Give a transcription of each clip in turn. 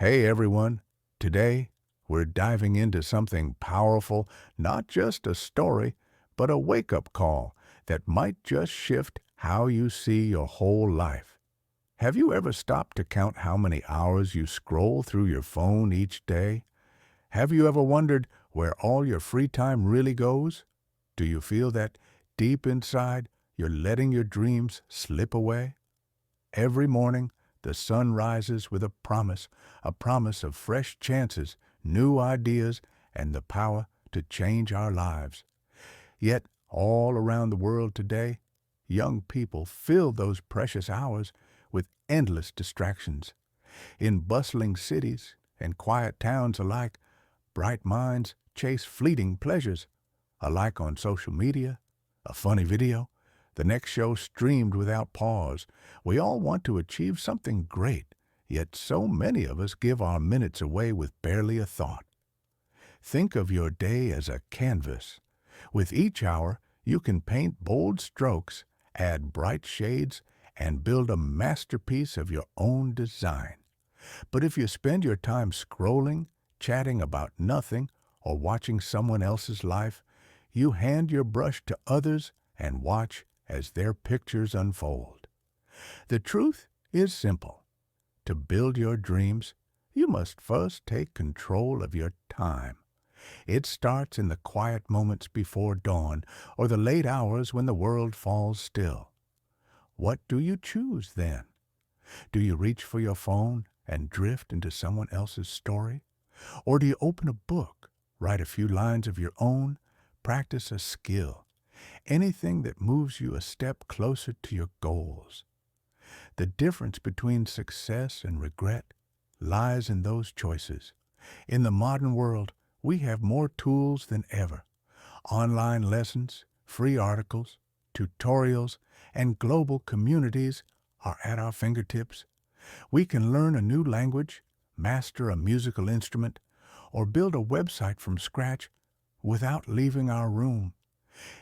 Hey everyone, today we're diving into something powerful, not just a story, but a wake-up call that might just shift how you see your whole life. Have you ever stopped to count how many hours you scroll through your phone each day? Have you ever wondered where all your free time really goes? Do you feel that deep inside you're letting your dreams slip away? Every morning, the sun rises with a promise of fresh chances, new ideas, and the power to change our lives. Yet, all around the world today, young people fill those precious hours with endless distractions. In bustling cities and quiet towns alike, bright minds chase fleeting pleasures, alike on social media, a funny video, the next show streamed without pause. We all want to achieve something great, yet so many of us give our minutes away with barely a thought. Think of your day as a canvas. With each hour, you can paint bold strokes, add bright shades, and build a masterpiece of your own design. But if you spend your time scrolling, chatting about nothing, or watching someone else's life, you hand your brush to others and watch as their pictures unfold. The truth is simple. To build your dreams, you must first take control of your time. It starts in the quiet moments before dawn or the late hours when the world falls still. What do you choose then? Do you reach for your phone and drift into someone else's story? Or do you open a book, write a few lines of your own, practice a skill, anything that moves you a step closer to your goals? The difference between success and regret lies in those choices. In the modern world, we have more tools than ever. Online lessons, free articles, tutorials, and global communities are at our fingertips. We can learn a new language, master a musical instrument, or build a website from scratch without leaving our room.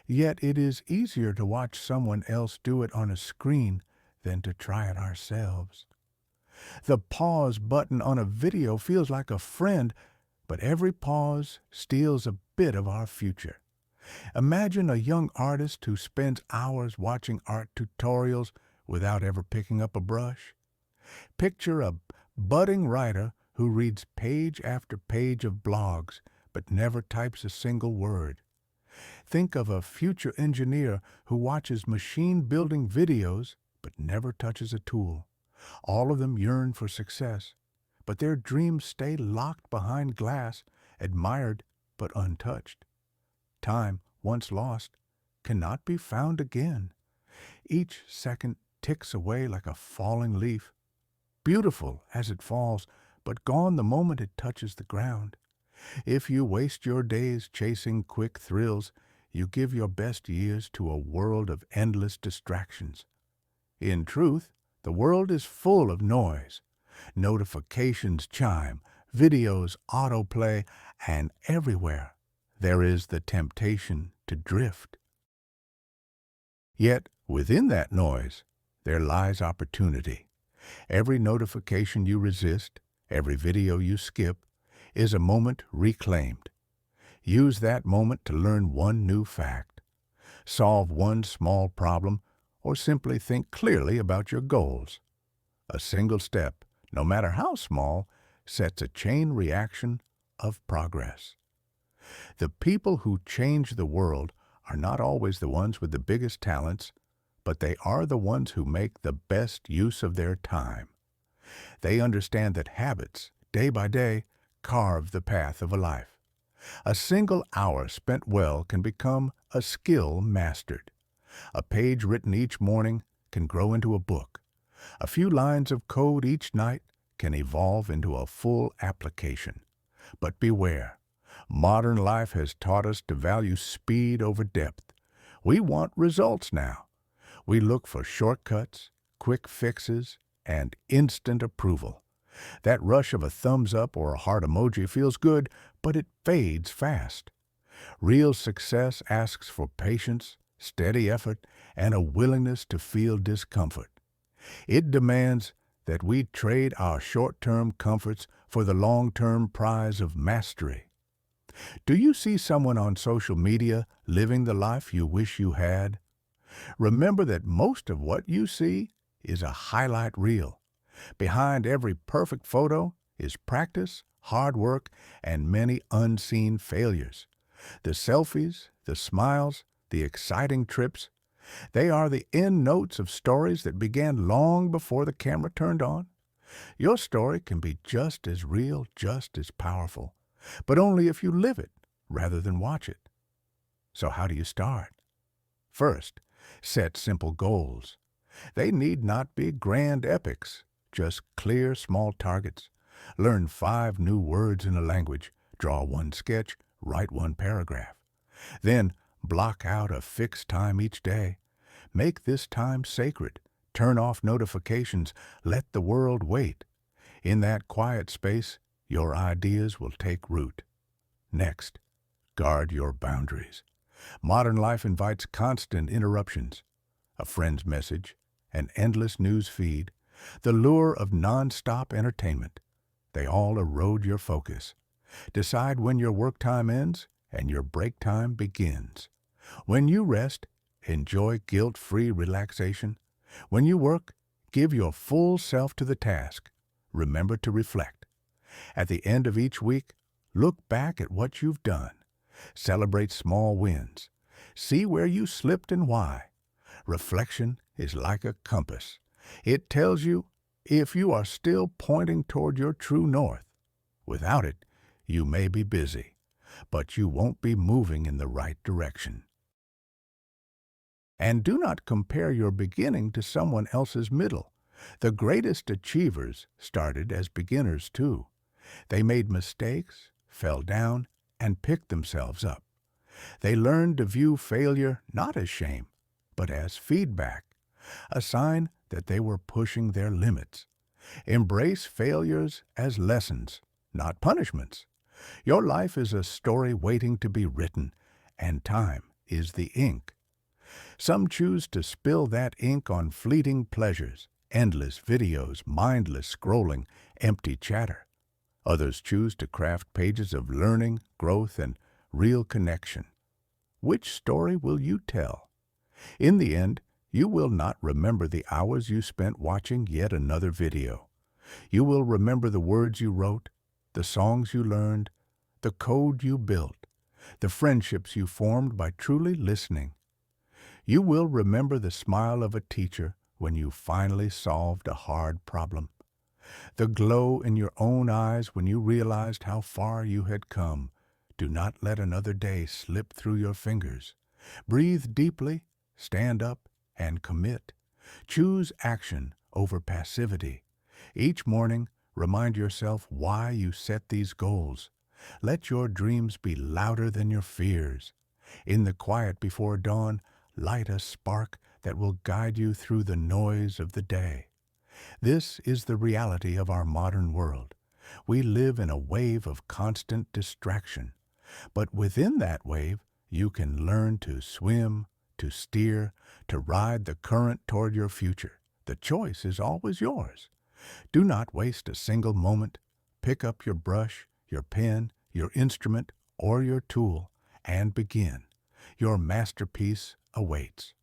Yet it is easier to watch someone else do it on a screen than to try it ourselves. The pause button on a video feels like a friend, but every pause steals a bit of our future. Imagine a young artist who spends hours watching art tutorials without ever picking up a brush. Picture a budding writer who reads page after page of blogs but never types a single word. Think of a future engineer who watches machine-building videos but never touches a tool. All of them yearn for success, but their dreams stay locked behind glass, admired but untouched. Time, once lost, cannot be found again. Each second ticks away like a falling leaf, beautiful as it falls, but gone the moment it touches the ground. If you waste your days chasing quick thrills, you give your best years to a world of endless distractions. In truth, the world is full of noise. Notifications chime, videos autoplay, and everywhere there is the temptation to drift. Yet, within that noise, there lies opportunity. Every notification you resist, every video you skip, is a moment reclaimed. Use that moment to learn one new fact, solve one small problem, or simply think clearly about your goals. A single step, no matter how small, sets a chain reaction of progress. The people who change the world are not always the ones with the biggest talents, but they are the ones who make the best use of their time. They understand that habits, day by day, carve the path of a life. A single hour spent well can become a skill mastered. A page written each morning can grow into a book. A few lines of code each night can evolve into a full application. But beware, modern life has taught us to value speed over depth. We want results now. We look for shortcuts, quick fixes, and instant approval. That rush of a thumbs up or a heart emoji feels good, but it fades fast. Real success asks for patience, steady effort, and a willingness to feel discomfort. It demands that we trade our short-term comforts for the long-term prize of mastery. Do you see someone on social media living the life you wish you had? Remember that most of what you see is a highlight reel. Behind every perfect photo is practice, hard work, and many unseen failures. The selfies, the smiles, the exciting trips, they are the end notes of stories that began long before the camera turned on. Your story can be just as real, just as powerful, but only if you live it rather than watch it. So how do you start? First, set simple goals. They need not be grand epics, just clear small targets. Learn 5 new words in a language, draw 1 sketch, write 1 paragraph. Then block out a fixed time each day. Make this time sacred. Turn off notifications. Let the world wait. In that quiet space, your ideas will take root. Next, guard your boundaries. Modern life invites constant interruptions. A friend's message, an endless news feed, the lure of non-stop entertainment. They all erode your focus. Decide when your work time ends and your break time begins. When you rest, enjoy guilt-free relaxation. When you work, give your full self to the task. Remember to reflect. At the end of each week, look back at what you've done. Celebrate small wins. See where you slipped and why. Reflection is like a compass. It tells you if you are still pointing toward your true north. Without it, you may be busy, but you won't be moving in the right direction. And do not compare your beginning to someone else's middle. The greatest achievers started as beginners too. They made mistakes, fell down, and picked themselves up. They learned to view failure not as shame, but as feedback, a sign that they were pushing their limits. Embrace failures as lessons, not punishments. Your life is a story waiting to be written, and time is the ink. Some choose to spill that ink on fleeting pleasures, endless videos, mindless scrolling, empty chatter. Others choose to craft pages of learning, growth, and real connection. Which story will you tell? In the end, you will not remember the hours you spent watching yet another video. You will remember the words you wrote, the songs you learned, the code you built, the friendships you formed by truly listening. You will remember the smile of a teacher when you finally solved a hard problem, the glow in your own eyes when you realized how far you had come. Do not let another day slip through your fingers. Breathe deeply, stand up, and commit. Choose action over passivity. Each morning, remind yourself why you set these goals. Let your dreams be louder than your fears. In the quiet before dawn, light a spark that will guide you through the noise of the day. This is the reality of our modern world. We live in a wave of constant distraction. But within that wave, you can learn to swim, to steer, to ride the current toward your future. The choice is always yours. Do not waste a single moment. Pick up your brush, your pen, your instrument, or your tool, and begin. Your masterpiece awaits.